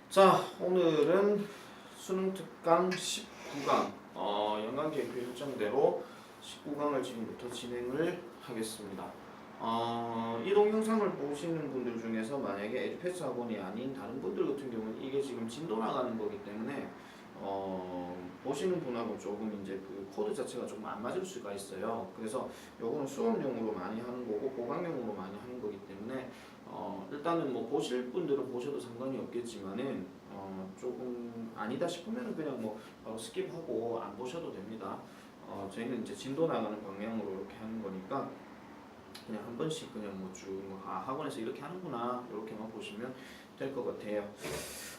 자, 오늘은 수능 특강 19강 연간계획표 일정대로 19강을 지금부터 진행을 하겠습니다. 이 동영상을 보시는 분들 중에서 만약에 에듀패스 학원이 아닌 다른 분들 같은 경우는 이게 지금 진도 나가는 거기 때문에 보시는 분하고 조금 이제 그 코드 자체가 조금 안 맞을 수가 있어요. 그래서 요거는 수업용으로 많이 하는 거고 보강용으로 많이 하는 거기 때문에 일단은 뭐 보실 분들은 보셔도 상관이 없겠지만은 조금 아니다 싶으면은 그냥 뭐 바로 스킵하고 안 보셔도 됩니다. 저희는 이제 진도 나가는 방향으로 이렇게 하는 거니까 그냥 한 번씩 그냥 뭐쭉 학원에서 이렇게 하는구나 이렇게만 보시면 될 것 같아요.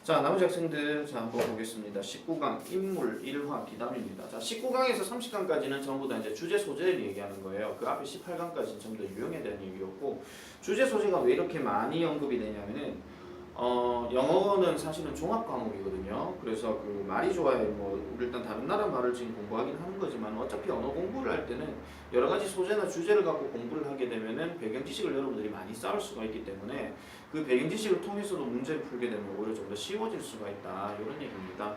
자, 나머지 학생들 자 한번 보겠습니다. 19강 인물 1화 비담입니다. 자, 19강에서 30강까지는 전부 다 이제 주제 소재를 얘기하는 거예요. 그 앞에 18강까지는 전부 다 유형에 대한 얘기였고, 주제 소재가 왜 이렇게 많이 언급이 되냐면은 영어는 사실은 종합 과목이거든요. 그래서 그 말이 좋아요. 뭐 일단 다른 나라 말을 지금 공부하긴 하는 거지만 어차피 언어 공부를 할 때는 여러 가지 소재나 주제를 갖고 공부를 하게 되면은 배경 지식을 여러분들이 많이 쌓을 수가 있기 때문에 그 배경 지식을 통해서도 문제를 풀게 되면 오히려 좀 더 쉬워질 수가 있다. 이런 얘기입니다.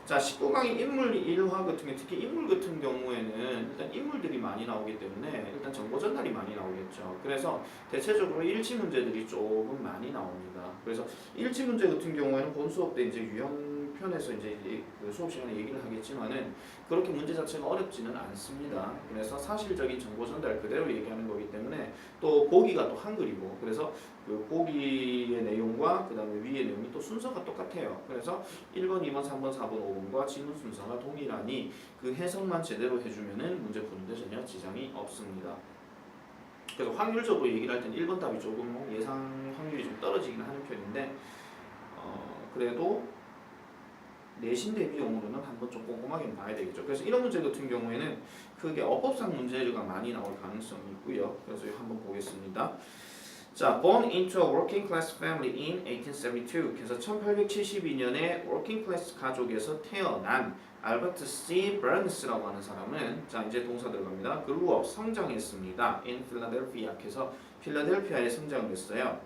자, 19강의 인물 1화 같은 경우, 특히 인물 같은 경우에는 일단 인물들이 많이 나오기 때문에 일단 정보 전달이 많이 나오겠죠. 그래서 대체적으로 일치 문제들이 조금 많이 나옵니다. 그래서 일치 문제 같은 경우에는 본 수업 때 이제 유형편에서 이제 그 수업 시간에 얘기를 하겠지만은 그렇게 문제 자체가 어렵지는 않습니다. 그래서 사실적인 정보 전달 그대로 얘기하는 거기 때문에 또 보기가 또 한글이고, 그래서 그 보기의 내용과 그 다음에 위의 내용이 또 순서가 똑같아요. 그래서 1번, 2번, 3번, 4번, 5번과 지문 순서가 동일하니 그 해석만 제대로 해주면은 문제 푸는데 전혀 지장이 없습니다. 그래서 확률적으로 얘기를 할 때는 1번 답이 조금 예상 확률이 좀 떨어지긴 하는 편인데 그래도 내신 대비용으로는 한번 좀 꼼꼼하게 봐야 되겠죠. 그래서 이런 문제 같은 경우에는 크게 어법상 문제가 많이 나올 가능성이 있고요. 그래서 한번 보겠습니다. 자, born into a working class family in 1872. 그래서 1872년에 working class 가족에서 태어난 알버트 C. 버넌스라고 하는 사람은 자 이제 동사 들어갑니다. grew up 성장했습니다. in Philadelphia. 그래서 필라델피아에 성장을 했어요.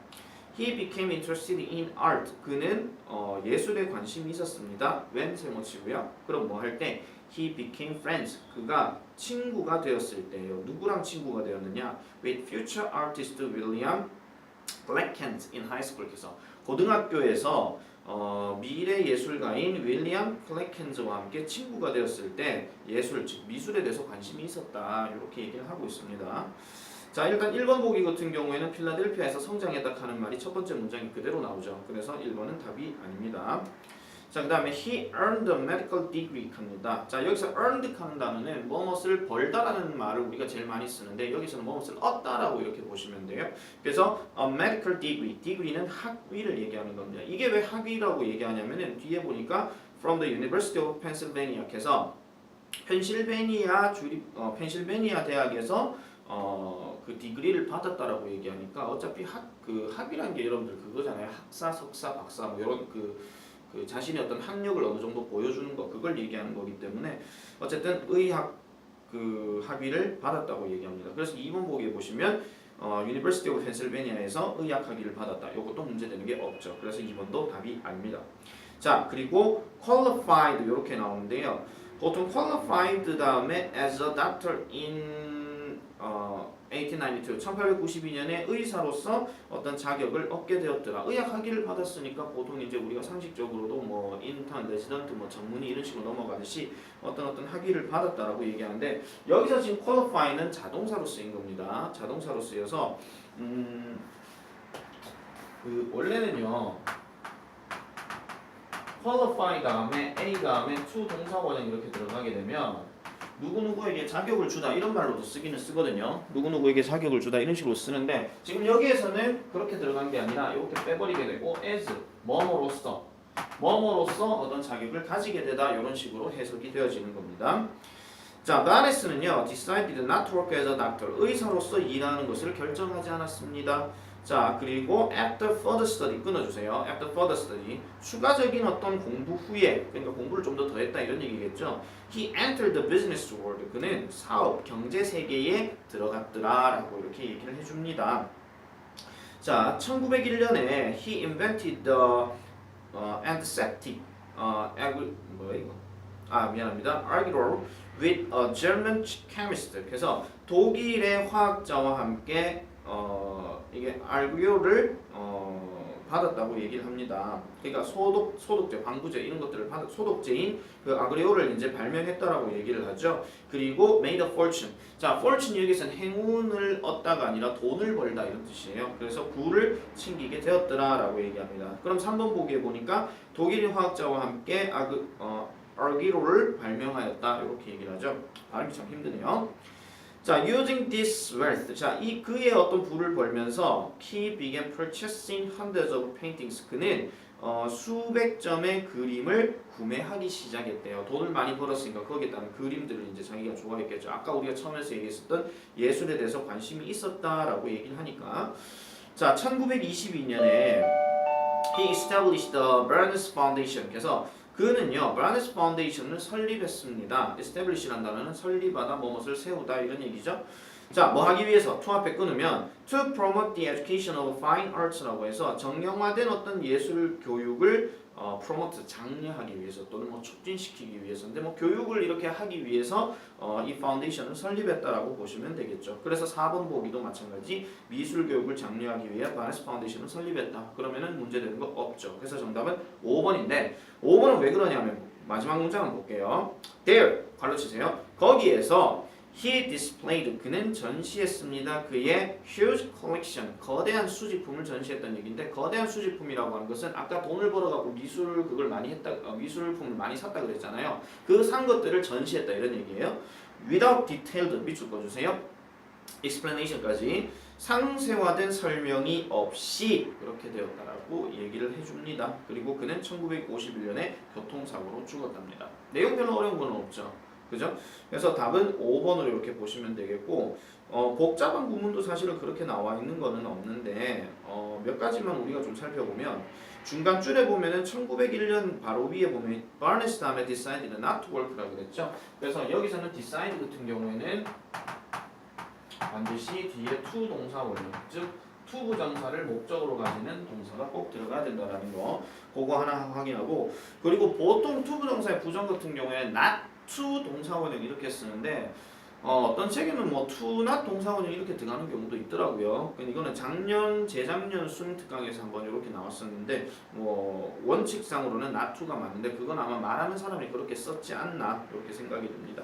He became interested in art. 그는 예술에 관심이 있었습니다. when 세모치고요. 그럼 뭐 할 때? He became friends. 그가 친구가 되었을 때요. 누구랑 친구가 되었느냐? With future artist William Blackhand in high school. 그래서 고등학교에서 미래 예술가인 윌리엄 블랙핸즈와 함께 친구가 되었을 때 예술, 즉 미술에 대해서 관심이 있었다. 이렇게 얘기를 하고 있습니다. 자, 일단 1번 보기 같은 경우에는 필라델피아에서 성장했다 하는 말이 첫 번째 문장이 그대로 나오죠. 그래서 1번은 답이 아닙니다. 자, 그 다음에 he earned a medical degree 합니다. 자, 여기서 earned 하는 단어는 무엇을 벌다라는 말을 우리가 제일 많이 쓰는데 여기서는 무엇을 얻다라고 이렇게 보시면 돼요. 그래서 a medical degree, degree는 학위를 얘기하는 겁니다. 이게 왜 학위라고 얘기하냐면은 뒤에 보니까 from the University of Pennsylvania 해서 펜실베니아 대학에서 그 디그리를 받았다라고 얘기하니까 어차피 학위라는 게 여러분들 그거잖아요. 학사, 석사, 박사 뭐 이런 그 자신의 어떤 학력을 어느 정도 보여주는 거 그걸 얘기하는 거기 때문에 어쨌든 의학 그 학위를 받았다고 얘기합니다. 그래서 2번 보기에 보시면 University of Pennsylvania에서 의학 학위를 받았다. 이것도 문제되는 게 없죠. 그래서 2번도 답이 아닙니다. 자, 그리고 qualified 이렇게 나오는데요. 보통 qualified 다음에 as a doctor in 1892, 1892년에 의사로서 어떤 자격을 얻게 되었더라. 의학 학위를 받았으니까 보통 이제 우리가 상식적으로도 뭐 인턴, 레지던트, 뭐 전문의 이런 식으로 넘어가듯이 어떤 학위를 받았다라고 얘기하는데 여기서 지금 qualify는 자동사로 쓰인 겁니다. 자동사로 쓰여서 그 원래는요. qualify 다음에 a 다음에 to 동사 원형 이렇게 들어가게 되면 누구누구에게 자격을 주다 이런 말로도 쓰기는 쓰거든요. 누구누구에게 자격을 주다 이런 식으로 쓰는데 지금 여기에서는 그렇게 들어간 게 아니라 이렇게 빼버리게 되고 as 뭐뭐로서 어떤 자격을 가지게 되다 이런 식으로 해석이 되어지는 겁니다. 자, 바네스는요 decided not to work as a doctor. 의사로서 일하는 것을 결정하지 않았습니다. 자, 그리고 after further study 끊어주세요. after further study 추가적인 어떤 공부 후에 그러니까 공부를 좀 더 했다 이런 얘기겠죠. He entered the business world. 그는 사업, 경제 세계에 들어갔더라라고 이렇게 얘기를 해줍니다. 자, 1901년에 he invented the antiseptic, 뭐야 이거? 미안합니다. Argyro with a German chemist. 그래서 독일의 화학자와 함께 이게 알기오를 받았다고 얘기를 합니다. 그러니까 소독제, 방부제 이런 것들을 소독제인 그 아그리오를 이제 발명했다라고 얘기를 하죠. 그리고 made a fortune. 자, fortune 여기서는 행운을 얻다가 아니라 돈을 벌다 이런 뜻이에요. 그래서 부를 챙기게 되었더라라고 얘기합니다. 그럼 3번 보기에 보니까 독일인 화학자와 함께 아그리오를 발명하였다 이렇게 얘기를 하죠. 발음이 참 힘드네요. 자, using this wealth. 자, 이 그의 어떤 부를 벌면서 he began purchasing hundreds of paintings. 그는 수백 점의 그림을 구매하기 시작했대요. 돈을 많이 벌었으니까 거기에 따른 그림들을 이제 자기가 좋아했겠죠. 아까 우리가 처음에서 얘기했었던 예술에 대해서 관심이 있었다라고 얘기를 하니까. 자, 1922년에 he established the Barnes Foundation. 그래서 그는요, Barnes Foundation을 설립했습니다. establish란 단어는 설립하다, 무엇을 세우다 이런 얘기죠. 자, 뭐 하기 위해서 to 앞에 끊으면 to promote the education of fine arts라고 해서 정형화된 어떤 예술 교육을 promote 장려하기 위해서 또는 뭐 촉진시키기 위해서인데 뭐 교육을 이렇게 하기 위해서 이 파운데이션을 설립했다라고 보시면 되겠죠. 그래서 4번 보기도 마찬가지 미술 교육을 장려하기 위해 바네스 파운데이션을 설립했다. 그러면은 문제되는 거 없죠. 그래서 정답은 5번인데 5번은 왜 그러냐면 마지막 문장을 볼게요. There 발로 치세요. 거기에서 he displayed 그는 전시했습니다. 그의 huge collection 거대한 수집품을 전시했던 얘기인데 거대한 수집품이라고 하는 것은 아까 돈을 벌어갖고 미술 그걸 많이 했다 미술품을 많이 샀다 그랬잖아요. 그 산 것들을 전시했다 이런 얘기예요. Without detailed 밑줄 꺼주세요. explanation까지 상세화된 설명이 없이 그렇게 되었다라고 얘기를 해줍니다. 그리고 그는 1951년에 교통사고로 죽었답니다. 내용 별로 어려운 건 없죠. 그죠? 그래서 답은 5번으로 이렇게 보시면 되겠고 복잡한 구문도 사실은 그렇게 나와 있는 거는 없는데 몇 가지만 우리가 좀 살펴보면 중간 줄에 보면은 1901년 바로 위에 보면 Barnes 다음에 decided not to work라고 그랬죠. 그래서 여기서는 decide 같은 경우에는 반드시 뒤에 to 동사 원형 즉 to 부정사를 목적으로 가지는 동사가 꼭 들어가야 된다라는 거 그거 하나 확인하고 그리고 보통 to 부정사의 부정 같은 경우에 not to 동사원형 이렇게 쓰는데 어떤 책에는 뭐 to not 동사원형 이렇게 들어가는 경우도 있더라고요. 이거는 작년 재작년 수능 특강에서 한번 이렇게 나왔었는데 뭐 원칙상으로는 not to가 맞는데 그건 아마 말하는 사람이 그렇게 썼지 않나 이렇게 생각이 듭니다.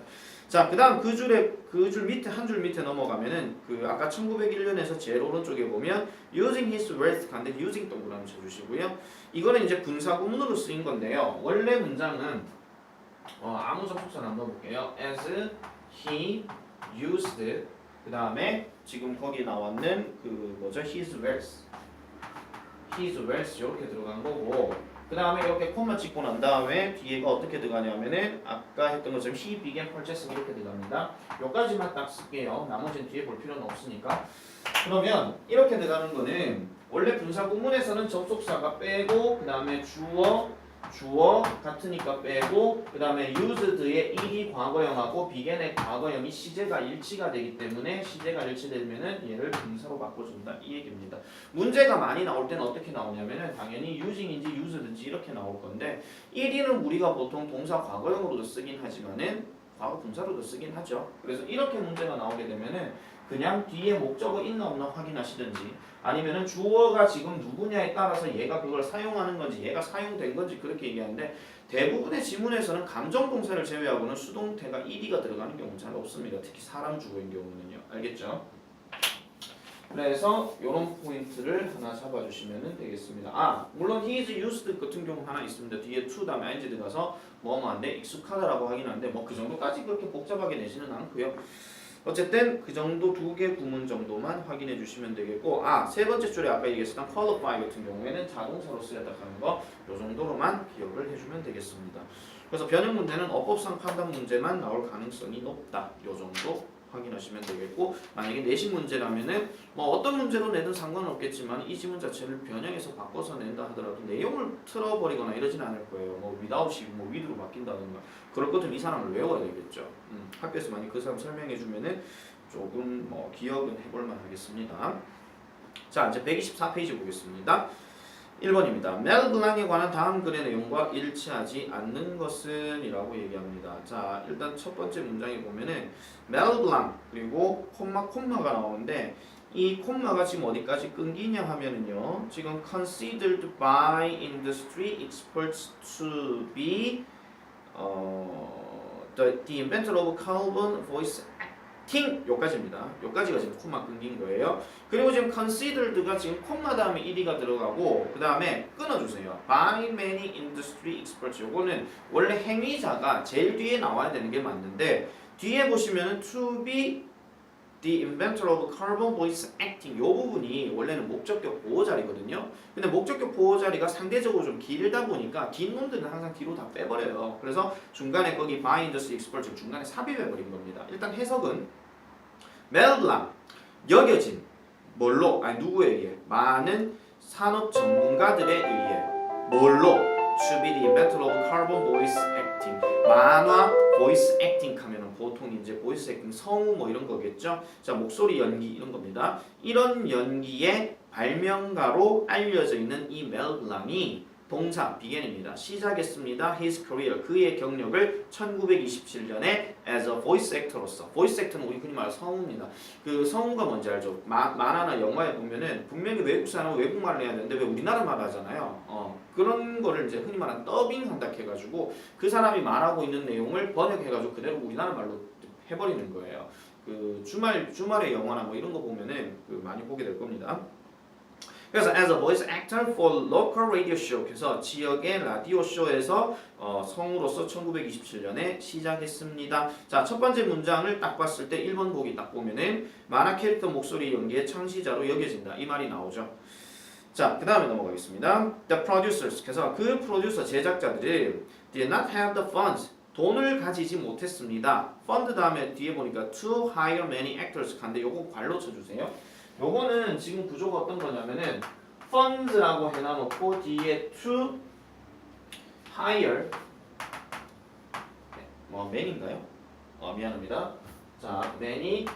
자, 그다음 그 줄 밑에 한 줄 밑에 넘어가면은 그 아까 1901년에서 제일 오른쪽에 보면 using his wealth 간데 using 동그라미 쳐주시고요. 이거는 이제 분사구문으로 쓰인 건데요. 원래 문장은 아무 접속사 안 넣어볼게요. As he used 그 다음에 지금 거기 나왔는 그 뭐죠? His wealth 이렇게 들어간 거고 그 다음에 이렇게 콤마 찍고 난 다음에 뒤에가 어떻게 들어가냐면은 아까 했던 것처럼 he began purchasing 이렇게 들어갑니다. 여기까지만 딱 쓸게요. 나머지는 뒤에 볼 필요는 없으니까. 그러면 이렇게 들어가는 거는 원래 분사 구문에서는 접속사가 빼고 그 다음에 주어 같으니까 빼고 그 다음에 used의 일이 과거형하고 began의 과거형이 시제가 일치가 되기 때문에 시제가 일치되면은 얘를 분사로 바꿔준다 이 얘기입니다. 문제가 많이 나올 때는 어떻게 나오냐면은 당연히 using인지 used인지 이렇게 나올 건데 1위는 우리가 보통 동사 과거형으로도 쓰긴 하지만은 과거 분사로도 쓰긴 하죠. 그래서 이렇게 문제가 나오게 되면은 그냥 뒤에 목적어 있나 없나 확인하시든지 아니면은 주어가 지금 누구냐에 따라서 얘가 그걸 사용하는 건지 얘가 사용된 건지 그렇게 얘기하는데 대부분의 지문에서는 감정동사를 제외하고는 수동태가 ed가 들어가는 경우는 잘 없습니다. 특히 사람 주어인 경우는요. 알겠죠? 그래서 이런 포인트를 하나 잡아주시면 되겠습니다. 물론 he is used 같은 경우 하나 있습니다. 뒤에 to 다음에 ing 들어가서 뭐뭐한데 익숙하다라고 하긴 하는데 뭐 그 정도까지 그렇게 복잡하게 내지는 않고요. 어쨌든 그 정도 두 개 구문 정도만 확인해 주시면 되겠고 세 번째 줄에 아까 얘기했었던 qualify 같은 경우에는 자동사로 쓰였다 하는 거 요 정도로만 기억을 해주면 되겠습니다. 그래서 변형 문제는 어법상 판단 문제만 나올 가능성이 높다. 요 정도 확인하시면 되겠고 만약에 내신 문제라면은 뭐 어떤 문제로 내든 상관은 없겠지만 이 지문 자체를 변형해서 바꿔서 낸다 하더라도 내용을 틀어버리거나 이러진 않을 거예요. 뭐 without이 뭐 with로 바뀐다든가 그럴 것들은 이 사람을 외워야 되겠죠. 학교에서 많이 그 사람 설명해주면은 조금 뭐 기억은 해볼만 하겠습니다. 자 이제 124페이지 보겠습니다. 1번입니다. 멜 블랑에 관한 다음 글의 내용과 일치하지 않는 것은 이라고 얘기합니다. 자, 일단 첫 번째 문장에 보면은 멜 블랑 그리고 콤마가 나오는데 이 콤마가 지금 어디까지 끊기냐 하면은요. 지금 considered by industry experts to be the inventor of carbon voice acting 요까지입니다. 요까지가 지금 콤마 끊긴 거예요. 그리고 지금 considered가 지금 콤마 다음에 1이가 들어가고 그 다음에 끊어주세요. by many industry experts 요거는 원래 행위자가 제일 뒤에 나와야 되는 게 맞는데 뒤에 보시면은 to be the inventor of carbon voice acting 요 부분이 원래는 목적격 보호 자리거든요. 근데 목적격 보호 자리가 상대적으로 좀 길다 보니까 긴 놈들은 항상 뒤로 다 빼버려요. 그래서 중간에 거기 by industry experts 중간에 삽입해버린 겁니다. 일단 해석은 멜 블랑 여겨진 뭘로? 아니 누구에 의해? 많은 산업 전문가들에 의해 뭘로? To be the inventor of carbon voice acting 만화 voice acting 하면은 보통 이제 voice acting 성우 뭐 이런 거겠죠. 자 목소리 연기 이런 겁니다. 이런 연기의 발명가로 알려져 있는 이 멜 블랑이 동사 begin입니다. 시작했습니다. His career 그의 경력을 1927년에 as a voice actor로서 voice actor는 우리 흔히 말하는 성우입니다. 그 성우가 뭔지 알죠? 만화나 영화에 보면은 분명히 외국 사람은 외국말을 해야 되는데 왜 우리나라 말 하잖아요. 그런 거를 이제 흔히 말하는 더빙한다 해가지고 그 사람이 말하고 있는 내용을 번역해가지고 그대로 우리나라 말로 해버리는 거예요. 그 주말의 영화나 뭐 이런 거 보면은 그 많이 보게 될 겁니다. 그래서 as a voice actor for local radio show 그래서 지역의 라디오 쇼에서 성우로서 1927년에 시작했습니다. 자, 첫 번째 문장을 딱 봤을 때 1번 보기 딱 보면은 만화 캐릭터 목소리 연기의 창시자로 여겨진다. 이 말이 나오죠. 자, 그 다음에 넘어가겠습니다. The producers 그래서 그 프로듀서 제작자들이 did not have the funds 돈을 가지지 못했습니다. fund 다음에 뒤에 보니까 to hire many actors 간데 요거 괄로 쳐주세요. 요거는 지금 구조가 어떤 거냐면은 funds라고 해놔놓고 뒤에 to hire 뭐 man인가요? 미안합니다. 자, many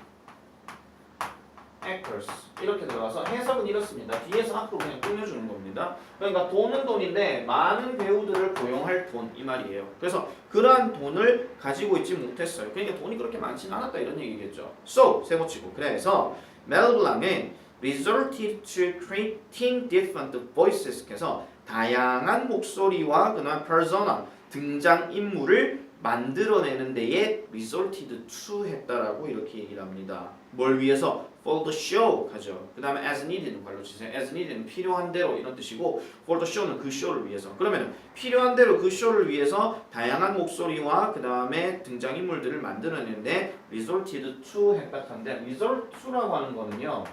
actors 이렇게 들어가서 해석은 이렇습니다. 뒤에서 앞으로 그냥 꾸며주는 겁니다. 그러니까 돈은 돈인데 많은 배우들을 고용할 돈 이 말이에요. 그래서 그러한 돈을 가지고 있지 못했어요. 그러니까 돈이 그렇게 많지는 않았다 이런 얘기겠죠. So 세모치고 그래서 멜 블랑은 resorted to creating different voices 그래서 다양한 목소리와 그다음 persona 등장 인물을 만들어내는 데에 resorted to 했다라고 이렇게 얘기를 합니다. 뭘 위해서? for the show 하죠. 그 다음에 as needed는 발로 치세요. as needed는 필요한 대로 이런 뜻이고 for the show는 그 쇼를 위해서. 그러면 필요한 대로 그 쇼를 위해서 다양한 목소리와 그 다음에 등장인물들을 만들어내는데 resorted to 했다 한데 resort to라고 하는 거는요.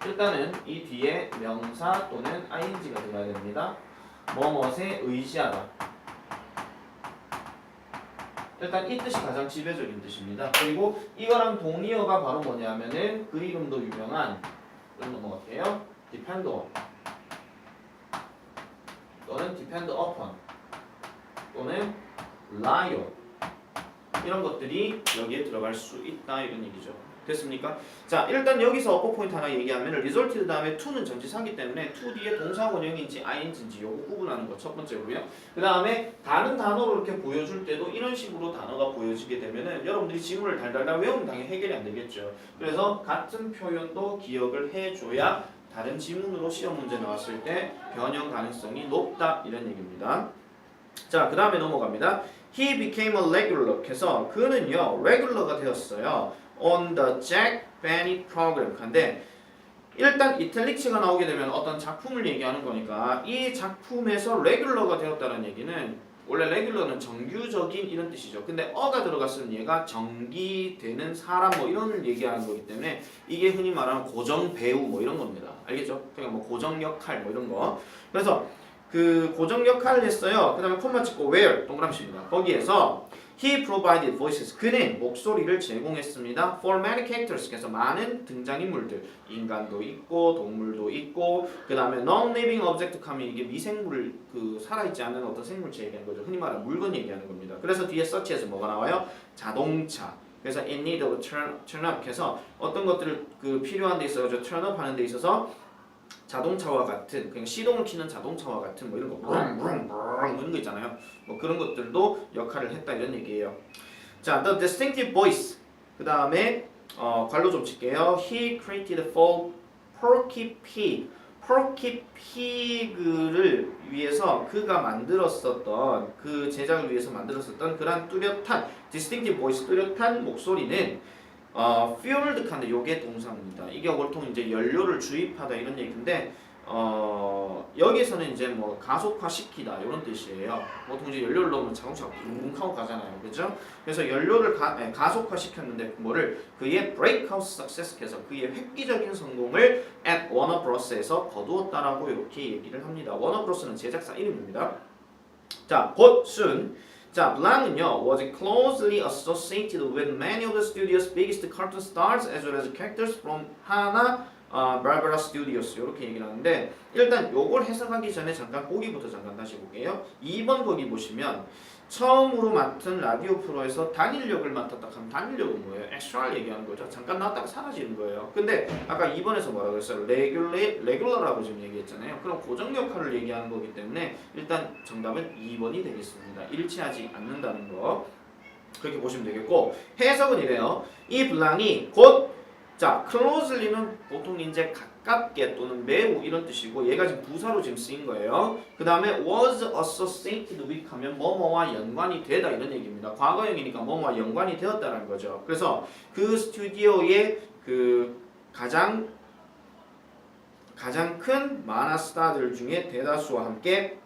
일단은 이 뒤에 명사 또는 ing가 들어가야 됩니다. 뭐뭇에 의지하다. 일단 이 뜻이 가장 지배적인 뜻입니다. 그리고 이거랑 동의어가 바로 뭐냐면은 그 이름도 유명한 이런 넘어갈게요. depend on 또는 depend upon 또는 rely on 이런 것들이 여기에 들어갈 수 있다 이런 얘기죠. 됐습니까? 자, 일단 여기서 어퍼 포인트 하나 얘기하면 resulted 다음에 to는 전치사기 때문에 to 뒤에 동사 원형인지 ing인지 요거 구분하는 거 첫 번째고요. 그 다음에 다른 단어로 이렇게 보여줄 때도 이런 식으로 단어가 보여지게 되면은 여러분들이 지문을 달달달 외우면 당연히 해결이 안 되겠죠. 그래서 같은 표현도 기억을 해줘야 다른 지문으로 시험 문제 나왔을 때 변형 가능성이 높다 이런 얘기입니다. 자, 그 다음에 넘어갑니다. He became a regular. 그래서 그는요 regular가 되었어요. on the Jack Benny program. 근데 일단 이탈릭스가 나오게 되면 어떤 작품을 얘기하는 거니까 이 작품에서 레귤러가 되었다는 얘기는 원래 레귤러는 정규적인 이런 뜻이죠. 근데 어가 들어갔으면 얘가 정기되는 사람 뭐 이런 얘기하는 거기 때문에 이게 흔히 말하는 고정 배우 뭐 이런 겁니다. 알겠죠? 그러니까 뭐 고정 역할 뭐 이런 거. 그래서 그 고정 역할을 했어요. 그 다음에 콤마 찍고 where 동그라미입니다. 거기에서 He provided voices. 그는 목소리를 제공했습니다. For many characters. 그래서 많은 등장인물들. 인간도 있고 동물도 있고 그 다음에 non-living object 하면 이게 미생물 그 살아있지 않은 어떤 생물체 얘기하는 거죠. 흔히 말하는 물건 얘기하는 겁니다. 그래서 뒤에 such에서 뭐가 나와요? 자동차. 그래서 in need of turn up 해서 어떤 것들을 그 필요한 데 있어서 turn up 하는 데 있어서 자동차와 같은 그러니까 시동을 키는 자동차와 같은 뭐 이런 거 브릉브릉 뭐 이런 거 있잖아요. 뭐 그런 것들도 역할을 했다 이런 얘기예요. 자, the distinctive voice. 그 다음에 괄호 좀 칠게요. He created for Porky Pig. Porky Pig를 위해서 그가 만들었었던 그 제작을 위해서 만들었었던 그런 뚜렷한 distinctive voice 뚜렷한 목소리는 fueled 칸데 요게 동사입니다. 이게 보통 이제 연료를 주입하다 이런 얘기인데 여기서는 이제 뭐 가속화시키다 이런 뜻이에요. 보통 이제 연료를 넣으면 자동차가 붕붕 하고 가잖아요, 그죠? 그래서 연료를 가속화시켰는데 뭐를 그의 breakout success해서 그의 획기적인 성공을 at Warner Bros에서 거두었다라고 이렇게 얘기를 합니다. Warner Bros는 제작사 이름입니다. 자, 곧 soon. 자, 블랑은요 was closely associated with many of the studio's biggest cartoon stars as well as characters from Hanna-Barbera Studios 이렇게 얘기를 하는데 일단 요걸 해석하기 전에 잠깐 보기부터 잠깐 다시 볼게요. 2번 거기 보시면 처음으로 맡은 라디오 프로에서 단일역을 맡았다 하면 단일역은 뭐예요? 엑스트라를 얘기하는 거죠. 잠깐 나왔다가 사라지는 거예요. 근데 아까 2번에서 뭐라고 했어요? 레귤러라고 지금 얘기했잖아요. 그럼 고정 역할을 얘기하는 거기 때문에 일단 정답은 2번이 되겠습니다. 일치하지 않는다는 거 그렇게 보시면 되겠고 해석은 이래요. 이 블랑이 곧 자, closely는 보통 이제 가깝게 또는 매우 이런 뜻이고 얘가 지금 부사로 지금 쓰인 거예요. 그 다음에 was associated with 하면 뭐뭐와 연관이 되다 이런 얘기입니다. 과거형이니까 뭐뭐와 연관이 되었다는 거죠. 그래서 그 스튜디오의 그 가장 큰 만화 스타들 중에 대다수와 함께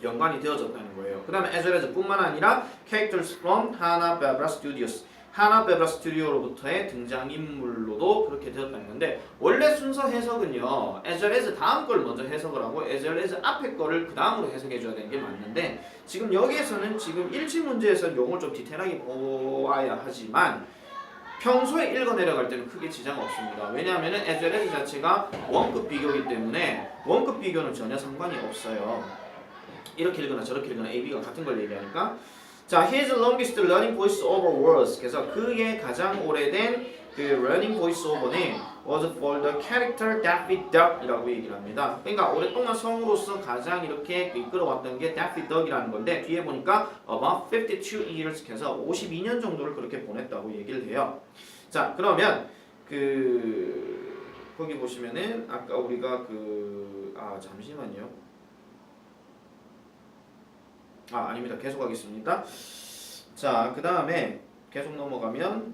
연관이 되어졌다는 거예요. 그 다음에 as well as 뿐만 아니라 characters from Hanna-Barbera Studios 하나베라 스튜디오로부터의 등장인물로도 그렇게 되었다는 건데 원래 순서 해석은요 as well as 다음 걸 먼저 해석을 하고 as well as 앞에 거를 그 다음으로 해석해 줘야 되는 게 맞는데 지금 여기에서는 지금 일치 문제에서 용어를 좀 디테일하게 보아야 하지만 평소에 읽어 내려갈 때는 크게 지장 없습니다. 왜냐하면 as well as 자체가 원급 비교이기 때문에 원급 비교는 전혀 상관이 없어요. 이렇게 읽거나 저렇게 읽거나 A, B가 같은 걸 얘기하니까 자, his longest running voice-over was 그래서 그의 가장 오래된 그 running voice-over는 was for the character Daffy Duck이라고 얘기를 합니다. 그러니까 오랫동안 성우로서 가장 이렇게 이끌어왔던 게 Daffy Duck이라는 건데 뒤에 보니까 about 52 years 해서 52년 정도를 그렇게 보냈다고 얘기를 해요. 자, 그러면 거기 보시면은 아까 우리가 잠시만요. 아닙니다. 계속 하겠습니다. 자, 그 다음에 계속 넘어가면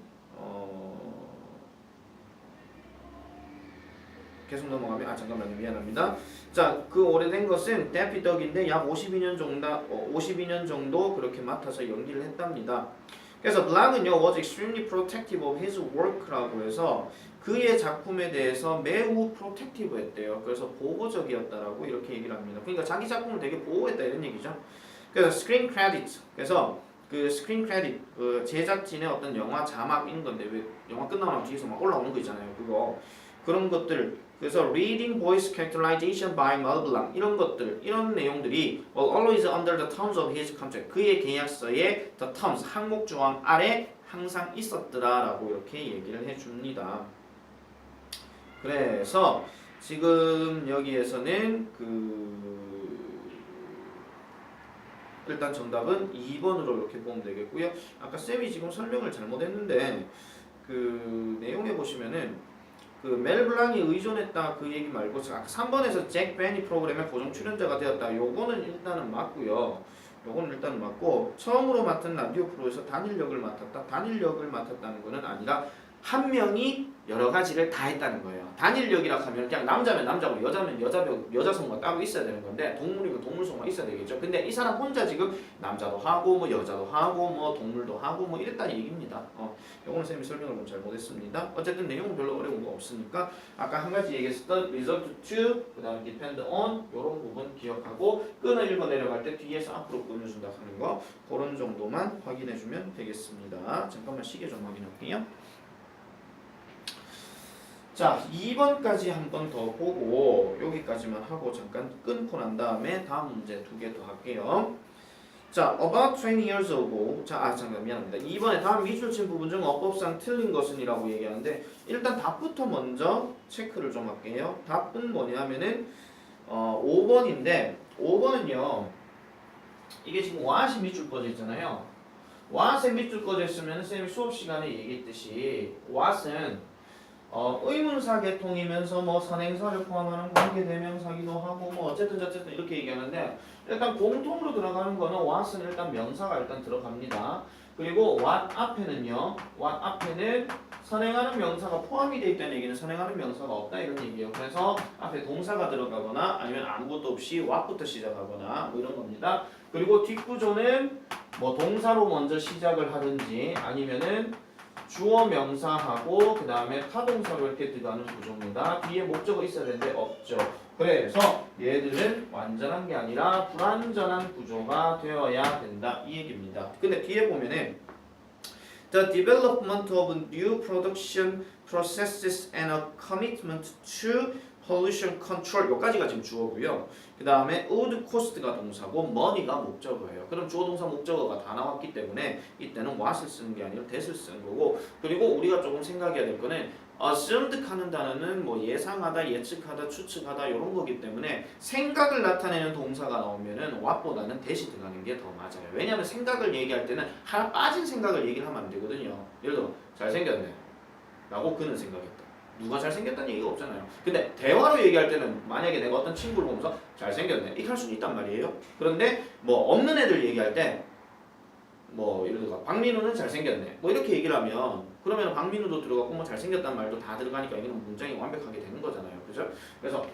잠깐만요. 미안합니다. 자, 그 오래된 것은 데피 덕인데 약 52년 정도 그렇게 맡아서 연기를 했답니다. 그래서 블랑은요 was extremely protective of his work라고 해서 그의 작품에 대해서 매우 protective 했대요. 그래서 보호적이었다라고 이렇게 얘기를 합니다. 그러니까 자기 작품을 되게 보호했다 이런 얘기죠. 그래서 스크린 크레딧 그래서 그 스크린 크레딧 그 제작진의 어떤 영화 자막인 건데 왜 영화 끝나면 뒤에서 막 올라오는 거 있잖아요. 그런 것들 그래서 reading voice characterization by Mel Blanc 이런 것들 이런 내용들이 always under the terms of his contract 그의 계약서의 the terms 항목 조항 아래 항상 있었더라라고 이렇게 얘기를 해줍니다. 그래서 지금 여기에서는 일단 정답은 2번으로 이렇게 보면 되겠고요. 아까 쌤이 지금 설명을 잘못했는데 그 내용에 보시면은 그 멜 블랑이 의존했다 그 얘기 말고 아까 3번에서 잭 베니 프로그램의 고정 출연자가 되었다. 요거는 일단은 맞고요. 처음으로 맡은 라디오 프로에서 단일역을 맡았다는 거는 아니라 한 명이 여러 가지를 다 했다는 거예요. 단일역이라 하면 그냥 남자면 남자고 여자면 여자 성우가 따로 있어야 되는 건데 동물이면 동물 성우가 있어야 되겠죠. 근데 이 사람 혼자 지금 남자도 하고 뭐 여자도 하고 뭐 동물도 하고 뭐 이랬다는 얘기입니다. 요거는 쌤이 설명을 좀 잘못했습니다. 어쨌든 내용은 별로 어려운 거 없으니까 아까 한 가지 얘기했었던 result to 그다음에 depend on 요런 부분 기억하고 끈을 읽어 내려갈 때 뒤에서 앞으로 끊어준다 하는 거 그런 정도만 확인해주면 되겠습니다. 잠깐만 시계 좀 확인할게요. 자, 2번까지 한 번 더 보고 여기까지만 하고 잠깐 끊고 난 다음에 다음 문제 2개 더 할게요. 자, about 20 years ago. 잠깐 미안합니다. 2번에 다음 미술침 부분 중 어법상 틀린 것은 이라고 얘기하는데 일단 답부터 먼저 체크를 좀 할게요. 답은 뭐냐면은 5번인데 5번은요. 이게 지금 what이 밑줄 꺼져 있잖아요. what에 밑줄 꺼져 있으면 쌤이 수업 시간에 얘기했듯이 what은 의문사 계통이면서 뭐 선행사를 포함하는 관계대명사기도 하고 뭐 어쨌든 이렇게 얘기하는데 일단 공통으로 들어가는 거는 what은 일단 명사가 일단 들어갑니다. 그리고 what 앞에는요. what 앞에는 선행하는 명사가 포함이 되어 있다는 얘기는 선행하는 명사가 없다 이런 얘기예요. 그래서 앞에 동사가 들어가거나 아니면 아무것도 없이 what부터 시작하거나 뭐 이런 겁니다. 그리고 뒷구조는 뭐 동사로 먼저 시작을 하든지 아니면은 주어 명사하고 그 다음에 타동사로 이렇게 들어가는 구조입니다. 뒤에 목적어 있어야 되는데 없죠. 그래서 얘들은 완전한 게 아니라 불완전한 구조가 되어야 된다 이 얘기입니다. 근데 뒤에 보면은 The development of new production processes and a commitment to pollution control 여기까지가 지금 주어고요. 그 다음에 would cost가 동사고 money가 목적어예요. 그럼 주어 동사 목적어가 다 나왔기 때문에 이때는 what을 쓰는 게 아니라 that을 쓰는 거고 그리고 우리가 조금 생각해야 될 거는 assumed 하는 단어는 뭐 예상하다, 예측하다, 추측하다 이런 거기 때문에 생각을 나타내는 동사가 나오면은 what보다는 that이 들어가는 게 더 맞아요. 왜냐하면 생각을 얘기할 때는 하나 빠진 생각을 얘기를 하면 안 되거든요. 예를 들어 잘생겼네 라고 그는 생각했다. 누가 잘생겼다는 얘기가 없잖아요. 근데 대화로 얘기할 때는 만약에 내가 어떤 친구를 보면서 잘생겼네 이렇게 할 수는 있단 말이에요. 그런데 뭐 없는 애들 얘기할 때 뭐 예를 들어 박민우는 잘생겼네 뭐 이렇게 얘기를 하면 그러면 박민우도 들어가고 뭐 잘생겼다는 말도 다 들어가니까 이거는 문장이 완벽하게 되는 거잖아요. 그죠? 그래서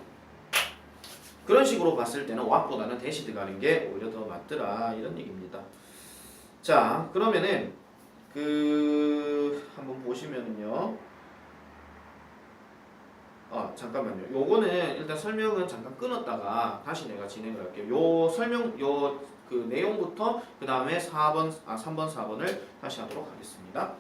그런 식으로 봤을 때는 what보다는 that이 들어가는 게 오히려 더 맞더라 이런 얘기입니다. 자 그러면은 한번 보시면은요. 잠깐만요. 요거는 일단 설명은 잠깐 끊었다가 다시 내가 진행을 할게요. 요 설명 그 내용부터 그 다음에 3번 4번을 다시 하도록 하겠습니다.